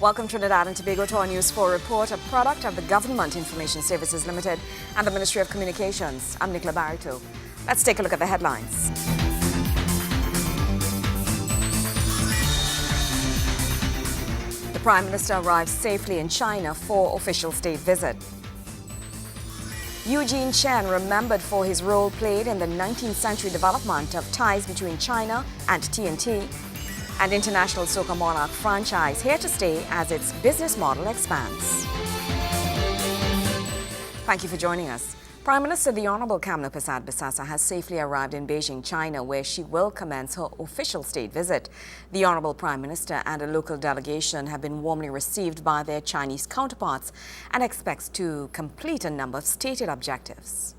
Welcome Trinidad and Tobago to our News 4 report, a product of the Government Information Services Limited and the Ministry of Communications. I'm Nicola Barito. Let's take a look at the headlines. The Prime Minister arrives safely in China for official state visit. Eugene Chen remembered for his role played in the 19th century development of ties between China and TNT. And International Soca Monarch franchise here to stay as its business model expands. Thank you for joining us. Prime Minister the Honorable Kamla Persad-Bissessar has safely arrived in Beijing, China, where she will commence her official state visit. The Honorable Prime Minister and a local delegation have been warmly received by their Chinese counterparts and expects to complete a number of stated objectives.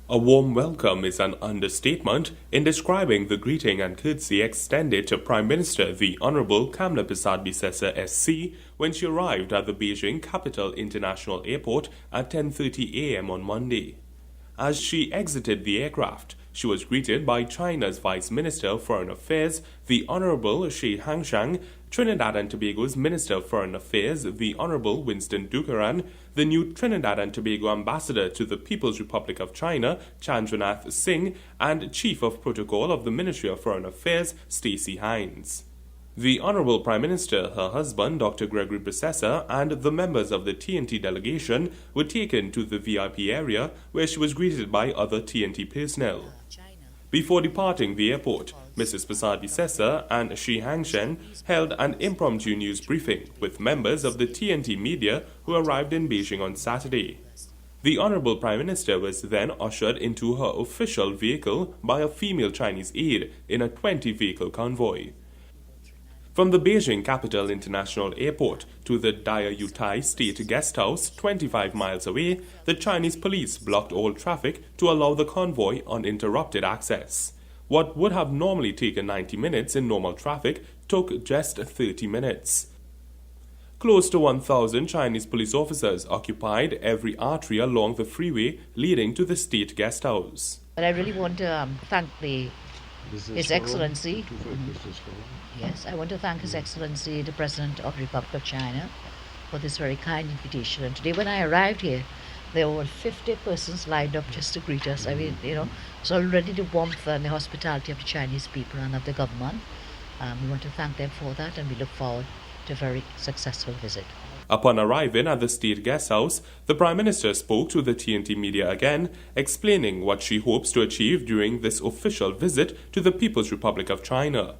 A warm welcome is an understatement in describing the greeting and courtesy extended to Prime Minister the Honorable Kamla Persad-Bissessar SC when she arrived at the Beijing Capital International Airport at 10:30 a.m. on Monday. As she exited the aircraft, she was greeted by China's Vice Minister of Foreign Affairs, the Honorable Shi Hangshan, Trinidad and Tobago's Minister of Foreign Affairs, the Honorable Winston Dukaran, the new Trinidad and Tobago Ambassador to the People's Republic of China, Chandranath Singh, and Chief of Protocol of the Ministry of Foreign Affairs, Stacey Hines. The Honorable Prime Minister, her husband, Dr. Gregory Persessar, and the members of the TNT delegation were taken to the VIP area where she was greeted by other TNT personnel. Before departing the airport, Mrs. Persad-Bissessar and Shi Hangshan held an impromptu news briefing with members of the TNT media who arrived in Beijing on Saturday. The Honorable Prime Minister was then ushered into her official vehicle by a female Chinese aide in a 20-vehicle convoy. From the Beijing Capital International Airport to the Diaoyutai State Guest House, 25 miles away, the Chinese police blocked all traffic to allow the convoy uninterrupted access. What would have normally taken 90 minutes in normal traffic took just 30 minutes. Close to 1,000 Chinese police officers occupied every artery along the freeway leading to the State Guest House. But I really want to thank His Excellency. Yes, I want to thank His Excellency, the President of the Republic of China, for this very kind invitation. And today when I arrived here, there were 50 persons lined up just to greet us. I mean, so already the warmth and the hospitality of the Chinese people and of the government. We want to thank them for that, and we look forward to a very successful visit. Upon arriving at the State Guest House, the Prime Minister spoke to the TNT media again, explaining what she hopes to achieve during this official visit to the People's Republic of China.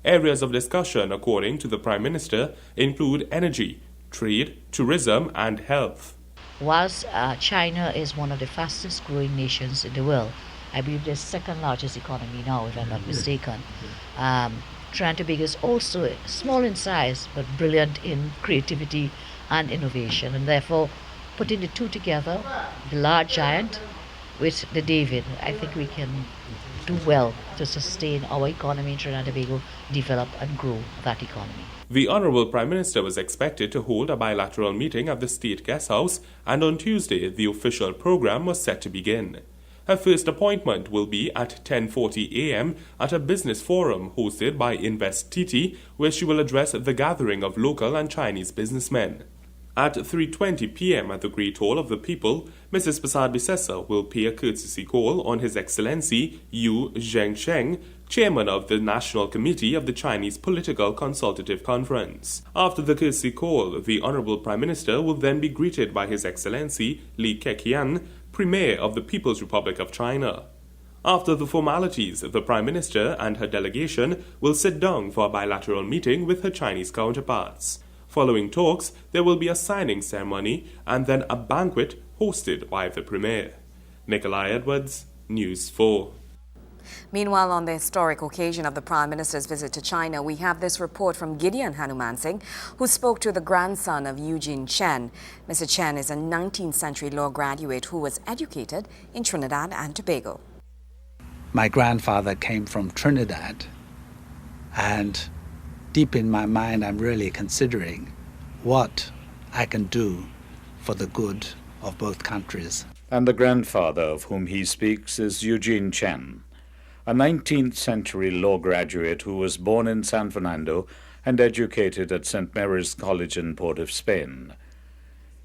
Areas of discussion, according to the Prime Minister, include energy, trade, tourism, and health. Whilst China is one of the fastest growing nations in the world, I believe the second largest economy now, if I'm not mistaken. Trinidad and Tobago is also small in size, but brilliant in creativity and innovation. And therefore, putting the two together, the large giant with the David, I think we can do well to sustain our economy in Trinidad and Tobago, develop and grow that economy. The Honorable Prime Minister was expected to hold a bilateral meeting at the State Guest House, and on Tuesday, the official program was set to begin. Her first appointment will be at 10:40 a.m. at a business forum hosted by Invest TT, where she will address the gathering of local and Chinese businessmen. At 3:20 p.m. at the Great Hall of the People, Mrs. Persad-Bissessar will pay a courtesy call on His Excellency Yu Zhengsheng, Chairman of the National Committee of the Chinese Political Consultative Conference. After the courtesy call, the Honorable Prime Minister will then be greeted by His Excellency Li Keqiang, Premier of the People's Republic of China. After the formalities, the Prime Minister and her delegation will sit down for a bilateral meeting with her Chinese counterparts. Following talks, there will be a signing ceremony and then a banquet hosted by the Premier. Nikolai Edwards, News 4. Meanwhile, on the historic occasion of the Prime Minister's visit to China, we have this report from Gideon Hanumansingh, who spoke to the grandson of Eugene Chen. Mr. Chen is a 19th century law graduate who was educated in Trinidad and Tobago. My grandfather came from Trinidad, and deep in my mind, I'm really considering what I can do for the good of both countries. And the grandfather of whom he speaks is Eugene Chen, a 19th century law graduate who was born in San Fernando and educated at St. Mary's College in Port of Spain.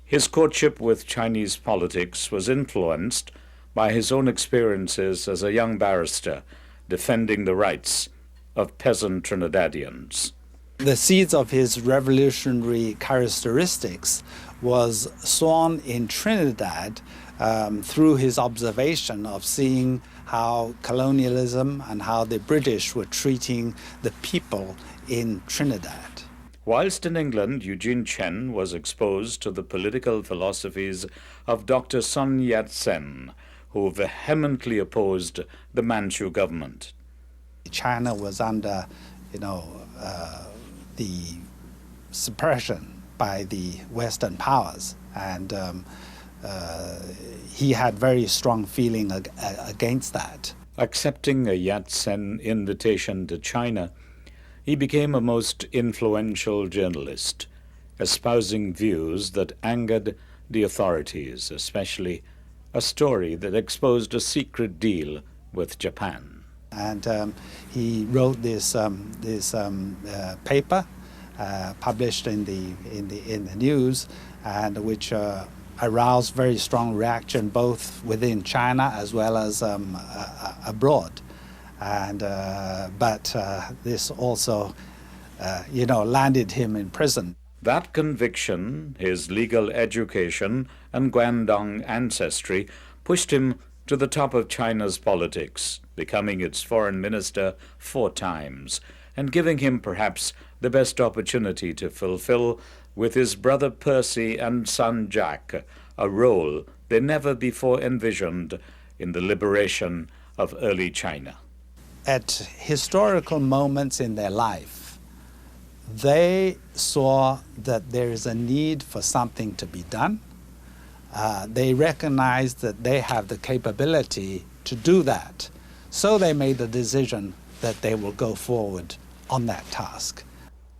His courtship with Chinese politics was influenced by his own experiences as a young barrister defending the rights of peasant Trinidadians. The seeds of his revolutionary characteristics was sown in Trinidad through his observation of seeing how colonialism and how the British were treating the people in Trinidad. Whilst in England, Eugene Chen was exposed to the political philosophies of Dr. Sun Yat-sen, who vehemently opposed the Manchu government. China was under, the suppression by the Western powers, and he had very strong feeling against that. Accepting a Yat-sen invitation to China, he became a most influential journalist, espousing views that angered the authorities, especially a story that exposed a secret deal with Japan. And he wrote this paper published in the news, and which aroused very strong reaction both within China as well as abroad. And but this also, landed him in prison. That conviction, his legal education, and Guangdong ancestry pushed him to the top of China's politics, becoming its foreign minister 4 times, and giving him perhaps the best opportunity to fulfill, with his brother Percy and son Jack, a role they never before envisioned in the liberation of early China. At historical moments in their life, they saw that there is a need for something to be done. They recognized that they have the capability to do that. So they made the decision that they will go forward on that task.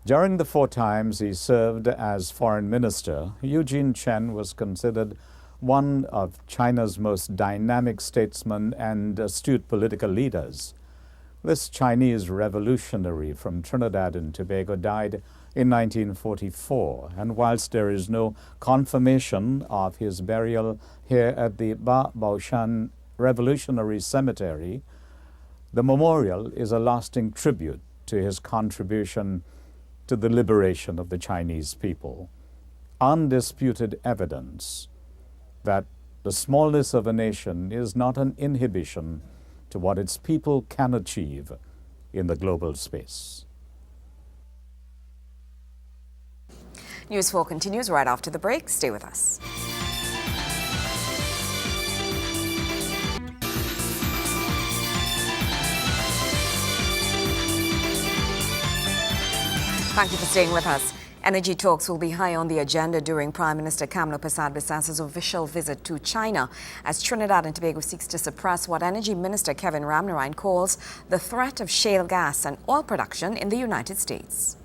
During the 4 times he served as foreign minister, Eugene Chen was considered one of China's most dynamic statesmen and astute political leaders. This Chinese revolutionary from Trinidad and Tobago died in 1944, and whilst there is no confirmation of his burial here at the Ba Baoshan Revolutionary Cemetery, the memorial is a lasting tribute to his contribution to the liberation of the Chinese people. Undisputed evidence that the smallness of a nation is not an inhibition to what its people can achieve in the global space. News 4 continues right after the break. Stay with us. Thank you for staying with us. Energy talks will be high on the agenda during Prime Minister Kamla Persad-Bissassa's official visit to China, as Trinidad and Tobago seeks to suppress what Energy Minister Kevin Ramnarine calls the threat of shale gas and oil production in the United States.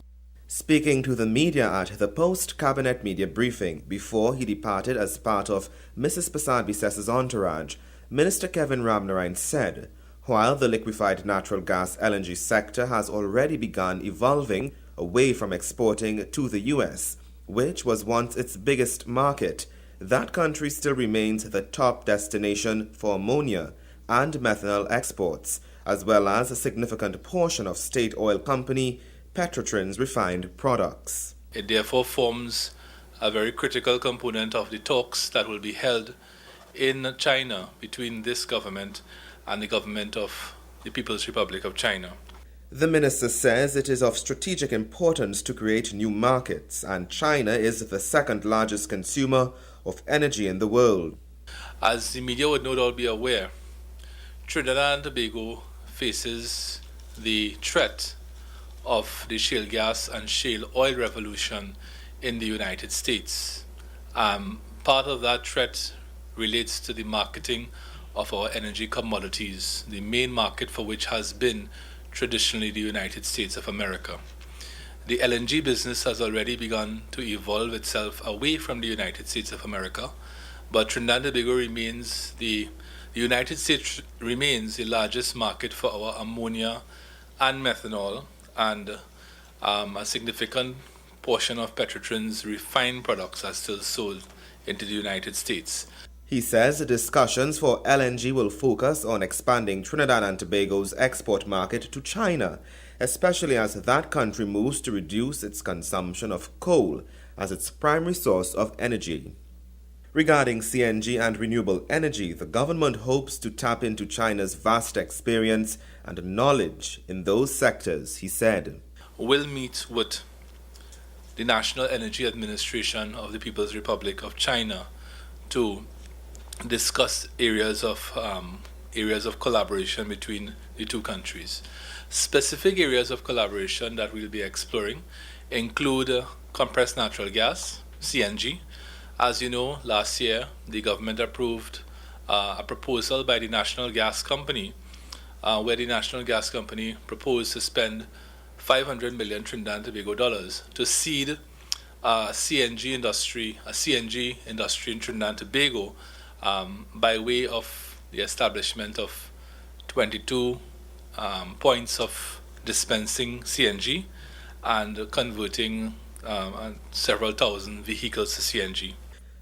Speaking to the media at the post-cabinet media briefing before he departed as part of Mrs. Persad-Bissassa's entourage, Minister Kevin Ramnarine said, while the liquefied natural gas LNG sector has already begun evolving away from exporting to the U.S., which was once its biggest market, that country still remains the top destination for ammonia and methanol exports, as well as a significant portion of state oil company Petrotrin's refined products. It therefore forms a very critical component of the talks that will be held in China between this government and the government of the People's Republic of China. The minister says it is of strategic importance to create new markets, and China is the second largest consumer of energy in the world. As the media would no doubt be aware, Trinidad and Tobago faces the threat of the shale gas and shale oil revolution in the United States. Part of that threat relates to the marketing of our energy commodities, the main market for which has been traditionally the United States of America. The LNG business has already begun to evolve itself away from the United States of America, but Trinidad and Tobago remains the United States remains the largest market for our ammonia and methanol, and a significant portion of Petrotrin's refined products are still sold into the United States. He says the discussions for LNG will focus on expanding Trinidad and Tobago's export market to China, especially as that country moves to reduce its consumption of coal as its primary source of energy. Regarding CNG and renewable energy, the government hopes to tap into China's vast experience and knowledge in those sectors, he said. We'll meet with the National Energy Administration of the People's Republic of China to discuss areas of collaboration between the two countries. Specific areas of collaboration that we'll be exploring include compressed natural gas, CNG. As you know, last year the government approved a proposal by the National Gas Company where the National Gas Company proposed to spend 500 million Trinidad and Tobago dollars to seed a CNG industry in Trinidad and Tobago by way of the establishment of 22 points of dispensing CNG and converting several thousand vehicles to CNG.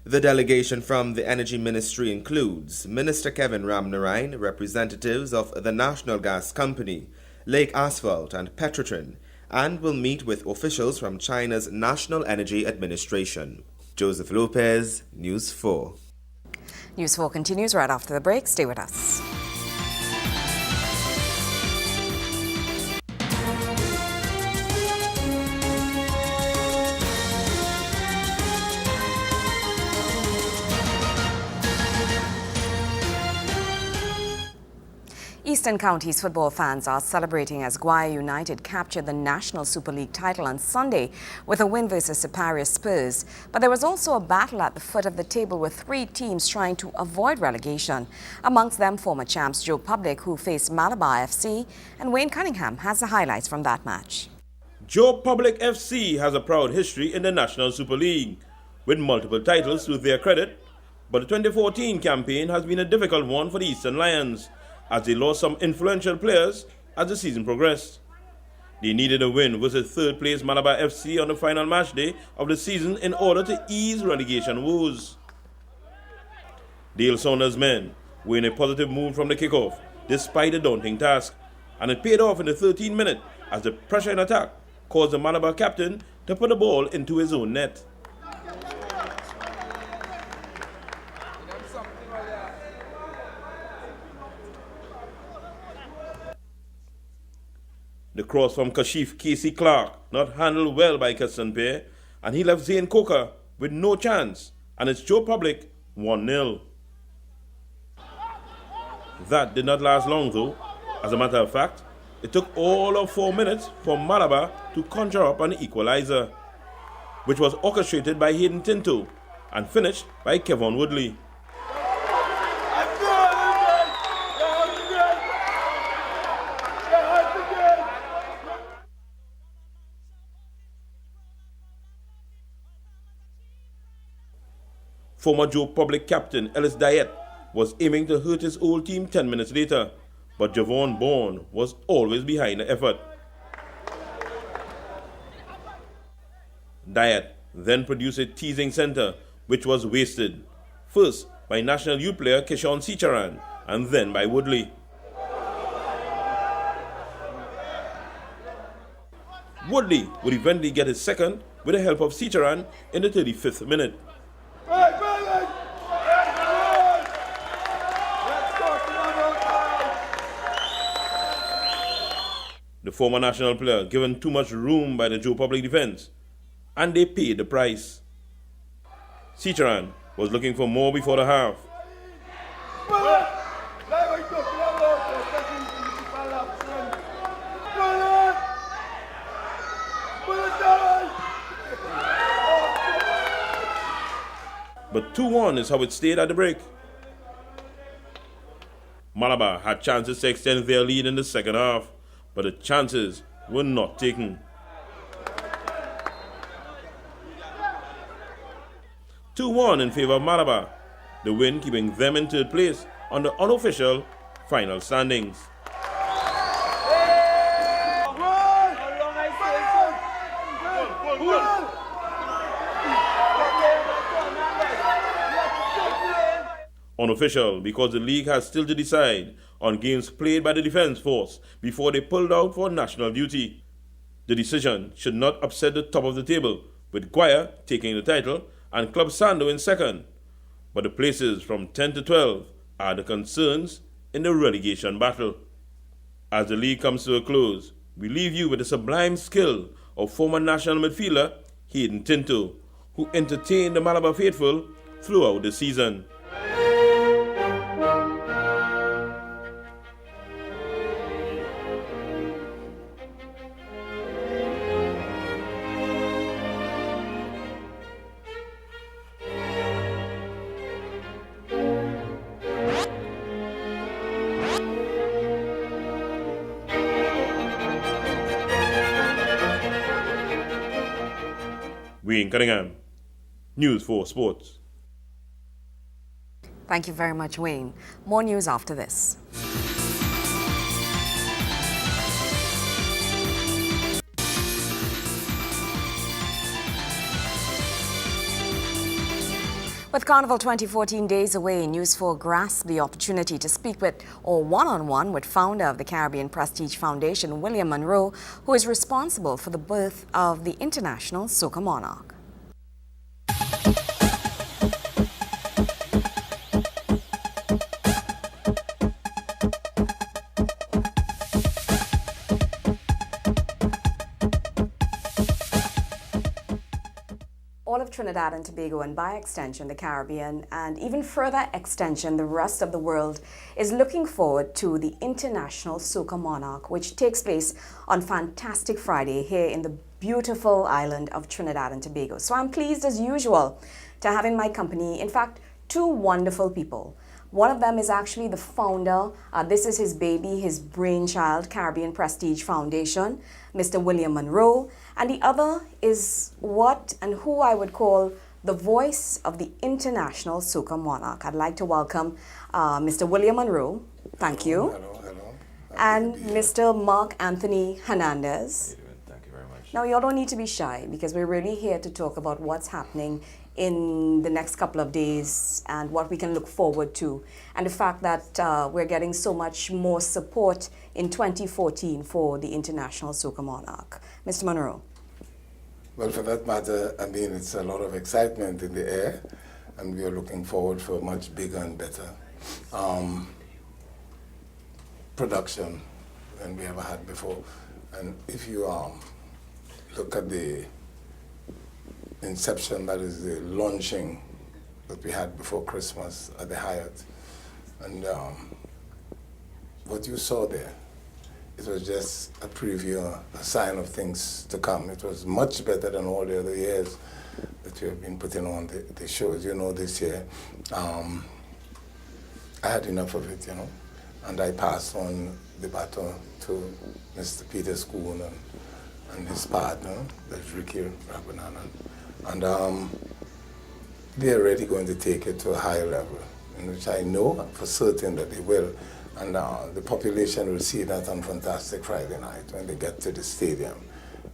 The delegation from the Energy Ministry includes Minister Kevin Ramnarine, representatives of the National Gas Company, Lake Asphalt and Petrotrin, and will meet with officials from China's National Energy Administration. Joseph Lopez, News 4. News 4 continues right after the break. Stay with us. Eastern Counties football fans are celebrating as Guaya United captured the National Super League title on Sunday with a win versus superior Spurs. But there was also a battle at the foot of the table with three teams trying to avoid relegation. Amongst them, former champs Joe Public, who faced Malabar FC, and Wayne Cunningham has the highlights from that match. Joe Public FC has a proud history in the National Super League, with multiple titles to their credit. But the 2014 campaign has been a difficult one for the Eastern Lions, as they lost some influential players as the season progressed. They needed a win versus third-place Malabar FC on the final match day of the season in order to ease relegation woes. Dale Saunders' men were in a positive mood from the kickoff, despite the daunting task, and it paid off in the 13th minute as the pressure and attack caused the Malabar captain to put the ball into his own net. The cross from Kashif Casey Clark not handled well by Kirsten Pear, and he left Zane Coker with no chance, and it's Joe Public 1-0. That did not last long though. As a matter of fact, it took all of 4 minutes for Malabar to conjure up an equalizer, which was orchestrated by Hayden Tinto and finished by Kevon Woodley. Former Joe Public captain Ellis Diet was aiming to hurt his old team 10 minutes later, but Javon Bourne was always behind the effort. Diet then produced a teasing center, which was wasted, first by national youth player Kishon Sicharan, and then by Woodley. Woodley would eventually get his second with the help of Sicharan in the 35th minute. The former national player given too much room by the Joe Public defense, and they paid the price. Sicharan was looking for more before the half. But 2-1 is how it stayed at the break. Malabar had chances to extend their lead in the second half, but the chances were not taken. 2-1 in favor of Malabar, the win keeping them in third place on the unofficial final standings. Unofficial, because the league has still to decide on games played by the Defence Force before they pulled out for national duty. The decision should not upset the top of the table, with Guaya taking the title and Club Sando in second. But the places from 10 to 12 are the concerns in the relegation battle. As the league comes to a close, we leave you with the sublime skill of former national midfielder Hayden Tinto, who entertained the Malabar faithful throughout the season. Wayne Cunningham, News 4 Sports. Thank you very much, Wayne. More news after this. With Carnival 2014 days away, News 4 grasped the opportunity to speak with, or one-on-one with founder of the Caribbean Prestige Foundation, William Monroe, who is responsible for the birth of the International Soca Monarch. All of Trinidad and Tobago, and by extension the Caribbean, and even further extension the rest of the world, is looking forward to the International Soca Monarch, which takes place on Fantastic Friday here in the beautiful island of Trinidad and Tobago. So I'm pleased as usual to have in my company, in fact, two wonderful people. One of them is actually the founder, this is his baby, his brainchild, Caribbean Prestige Foundation, Mr. William Monroe. And the other is what and who I would call the voice of the International Soca Monarch. I'd like to welcome Mr. William Monroe. Thank you. Hello. And Mr. Mark Anthony Hernandez. Thank you very much. Now, you all don't need to be shy because we're really here to talk about what's happening in the next couple of days and what we can look forward to. And the fact that we're getting so much more support in 2014 for the International Soca Monarch. Mr. Monroe. Well, for that matter, I mean, it's a lot of excitement in the air, and we are looking forward for much bigger and better production than we ever had before. And if you look at the inception, that is the launching that we had before Christmas at the Hyatt, and what you saw there, it was just a preview, a sign of things to come. It was much better than all the other years that we have been putting on the shows. You know, this year, I had enough of it, you know, and I passed on the baton to Mr. Peter Schoon and his partner, that's Ricky Ragunanan. And they're already going to take it to a higher level, in which I know for certain that they will. And the population will see that on Fantastic Friday night when they get to the stadium.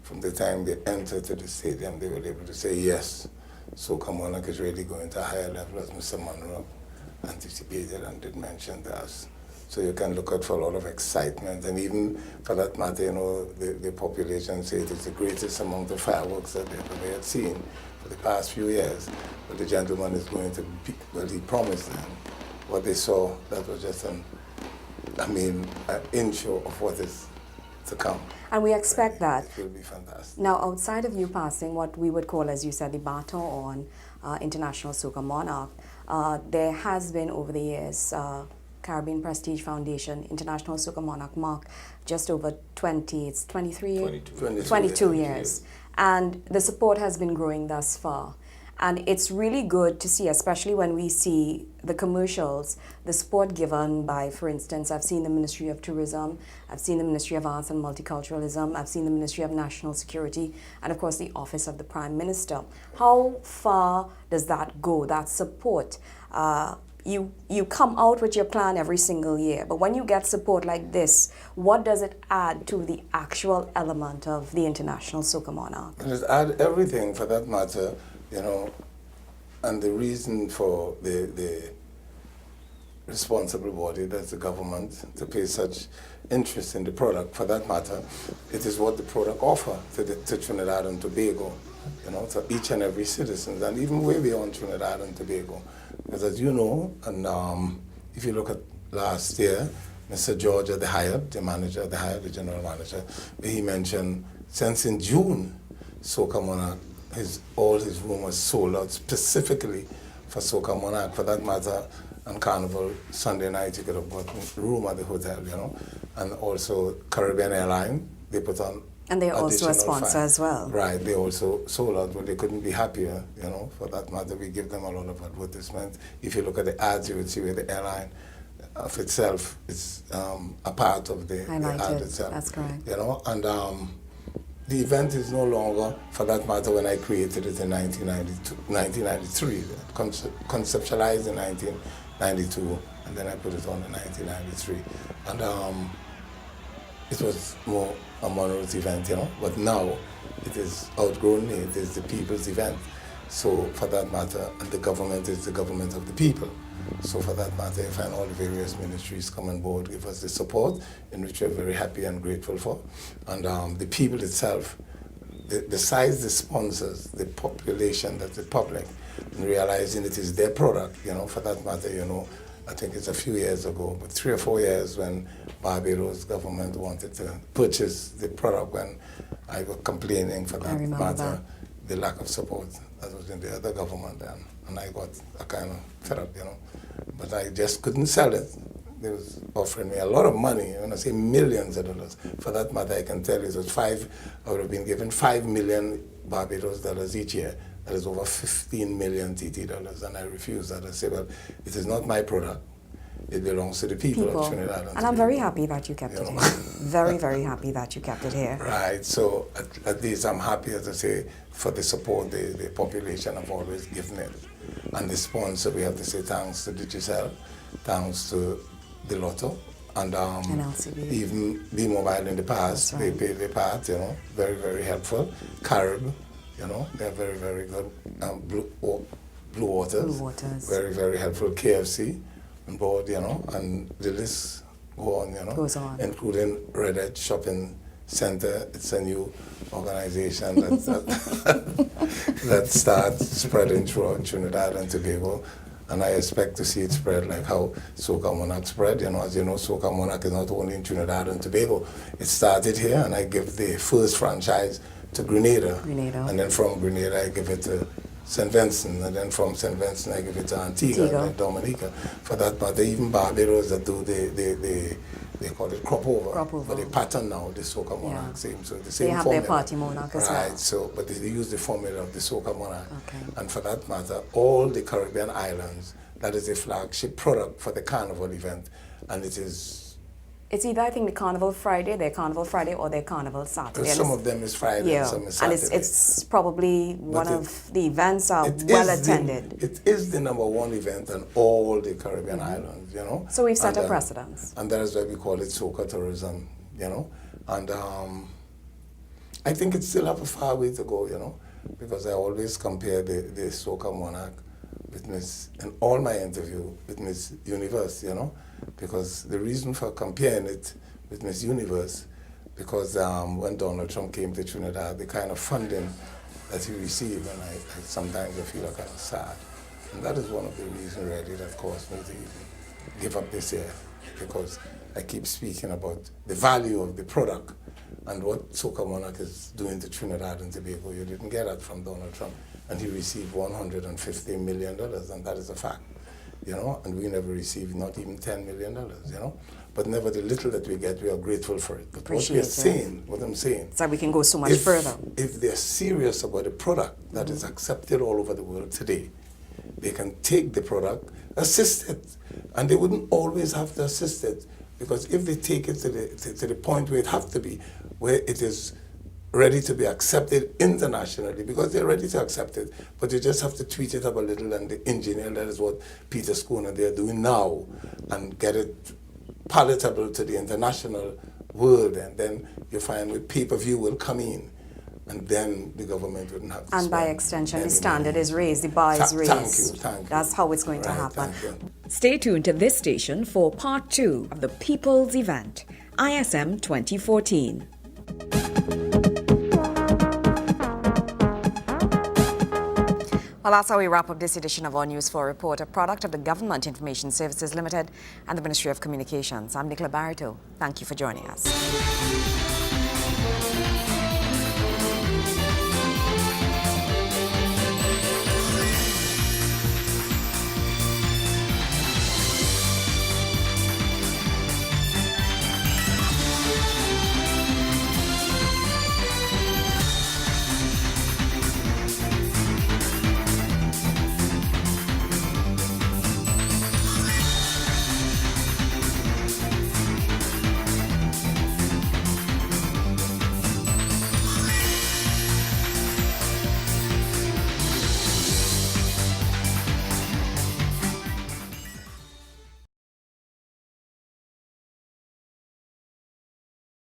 From the time they enter to the stadium, they will be able to say, yes, Soca Monarch is really going to a higher level, as Mr. Monroe anticipated and did mention to us. So you can look out for a lot of excitement, and even for that matter, you know, the population say it is the greatest amount of fireworks that they had seen for the past few years. But the gentleman is going to be, well, he promised them what they saw. That was just an intro of what is to come. And we expect that. It will be fantastic. Now, outside of you passing what we would call, as you said, the baton on International Soca Monarch, there has been over the years Caribbean Prestige Foundation, International Soca Monarch mark just over 22 years. And the support has been growing thus far. And it's really good to see, especially when we see the commercials, the support given by, for instance, I've seen the Ministry of Tourism, I've seen the Ministry of Arts and Multiculturalism, I've seen the Ministry of National Security, and of course the Office of the Prime Minister. How far does that go, that support? you come out with your plan every single year, but when you get support like this, what does it add to the actual element of the International Soca Monarch? It add everything for that matter, you know, and the reason for the responsible body, that's the government, to pay such interest in the product, for that matter, it is what the product offer to Trinidad and Tobago, you know, to each and every citizen, and even way beyond Trinidad and Tobago. Because as you know, and if you look at last year, Mr. George at the Hyatt, the general manager, he mentioned since in June, Soca Monarch, all his room was sold out specifically for Soca Monarch. For that matter, on Carnival Sunday night, you could have bought a room at the hotel, you know. And also Caribbean Airline, they put on. And they're also a additional sponsor as well. Right, they also sold out, but they couldn't be happier, you know. For that matter, we give them a lot of advertisement. If you look at the ads, you would see where the airline of itself is a part of the ad itself. That's correct. You know, and the event is no longer, for that matter, when I created it in 1993, conceptualized in 1992, and then I put it on in 1993. And it was more a Monroe's event, you know, but now it is outgrown me, it is the people's event. So for that matter, and the government is the government of the people. So for that matter, I find all the various ministries come on board, give us the support, in which we're very happy and grateful for. And the people itself, the size, the sponsors, the population, that's the public, and realizing it is their product, you know, for that matter, you know, I think it's a few years ago, but 3 or 4 years when Barbados government wanted to purchase the product, when I was complaining for that matter, the lack of support that was in the other government then, and I got a kind of fed up, you know. But I just couldn't sell it. They was offering me a lot of money, when I say millions of dollars. For that matter, I can tell you it was I would have been given $5 million Barbados dollars each year. That is over 15 million TT dollars, and I refused that. I said, well, it is not my product. It belongs to the people of Trinidad. And I'm very happy that you kept it here. Very, very happy that you kept it here. Right, so at least I'm happy, as I say, for the support the population have always given it. And the sponsor, we have to say thanks to Digicel, thanks to the Lotto, and LCB. Even B-Mobile in the past, they paid their part, you know, very, very helpful. Carib, you know, they're very, very good. Blue Waters, very, very helpful. KFC on board, you know, and the list go on, you know, goes on, including Red Edge Shopping Center. It's a new organization that starts spreading throughout Trinidad and Tobago. And I expect to see it spread like how Soca Monarch spread. You know, as you know, Soca Monarch is not only in Trinidad and Tobago. It started here, and I give the first franchise to Grenada. And then from Grenada, I give it to St. Vincent, and then from St. Vincent, I give it to Antigua and Dominica. For that matter, even Barbados that do they call it crop over. But they pattern now the Soca Monarch, same, so the same formula. They have their party monarch as well. Right, so, but they use the formula of the Soca Monarch. And for that matter, all the Caribbean islands, that is a flagship product for the Carnival event, and it is... It's either, I think, the Carnival Friday, their Carnival Friday, or their Carnival Saturday. Some of them is Friday, and some is Saturday. And it's probably one of the events are well attended. It is the #1 event on all the Caribbean islands, you know. So we've set a precedence. And that is why we call it Soca tourism, you know. And I think it still have a far way to go, you know, because I always compare the Soca Monarch with Miss, in all my interview with Miss Universe, you know, because the reason for comparing it with Miss Universe, because when Donald Trump came to Trinidad, the kind of funding that he received, and I sometimes I feel kind of sad. And that is one of the reasons really that caused me to give up this year, because I keep speaking about the value of the product and what Soca Monarch is doing to Trinidad and Tobago. You didn't get that from Donald Trump. And he received $150 million, and that is a fact, you know, and we never received not even $10 million, you know. But never the little that we get, we are grateful for it. But what I'm saying... So we can go so much further. If they're serious about a product that is accepted all over the world today, they can take the product, assist it, and they wouldn't always have to assist it, because if they take it to the point where it has to be, where it is ready to be accepted internationally, because they're ready to accept it, but you just have to tweak it up a little and engineer. That is what Peter Schooner they're doing now, and get it palatable to the international world, and then you find with pay-per-view will come in, and then the government wouldn't have to And by spend extension, any the standard money. is raised, the bar is raised. Thank you. That's how it's going to Right, happen. thank you. Stay tuned to this station for part 2 of the People's Event, ISM 2014. Well, that's how we wrap up this edition of our News 4 Report, a product of the Government Information Services Limited and the Ministry of Communications. I'm Nicola Barreto. Thank you for joining us.